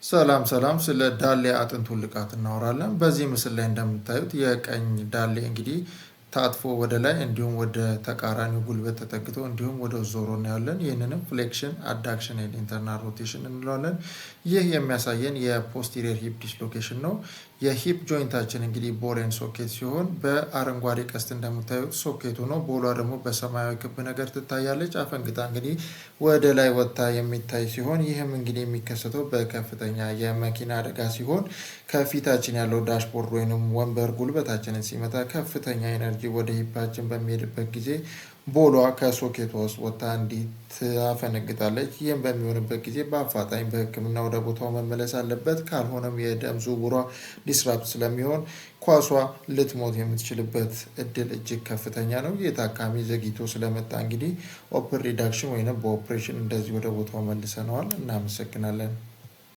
ሰላም ሰላም ስለ ዳሌ አጥንት ውልቃት እናወራለን። በዚህ ምስል ላይ እንደምታዩት የቀኝ ዳሌ እንግዲህ ታጥፎ ወደ ላይ እንዲሁም ወደ ተቃራኒው ጉልበት ተጠግቶ እንዲሁም ወደ ዞሮ እናያለን። ይህንንም ፍሌክሽን አዳክሽን ኤንድ ኢንተርናል ሮቴሽን እንለዋለን። ይህ የሚያሳየን የፖስቲሪየር ሂፕ ዲስሎኬሽን ነው። የሂፕ ጆይንታችን እንግዲህ ቦል ኤንድ ሶኬት ሲሆን በአረንጓዴ ቀስት እንደምታዩት ሶኬቱ ነው። ቦሏ ደግሞ በሰማያዊ ክብ ነገር ትታያለች። አፈንግጣ እንግዲህ ወደ ላይ ወጥታ የሚታይ ሲሆን ይህም እንግዲህ የሚከሰተው በከፍተኛ የመኪና አደጋ ሲሆን ከፊታችን ያለው ዳሽቦርድ ወይንም ወንበር ጉልበታችንን ሲመታ ከፍተኛ ኤነርጂ ወደ ሂፓችን በሚሄድበት ጊዜ ቦሏ ከሶኬቷ ውስጥ ወጥታ እንዲታፈነግጣለች። ይህም በሚሆንበት ጊዜ በአፋጣኝ በሕክምና ወደ ቦታው መመለስ አለበት። ካልሆነም የደም ዝውውሯ ዲስራፕት ስለሚሆን ኳሷ ልትሞት የምትችልበት እድል እጅግ ከፍተኛ ነው። ይህ ታካሚ ዘግይቶ ስለመጣ እንግዲህ ኦፕን ሪዳክሽን ወይም በኦፕሬሽን እንደዚህ ወደ ቦታው መልሰነዋል። እናመሰግናለን።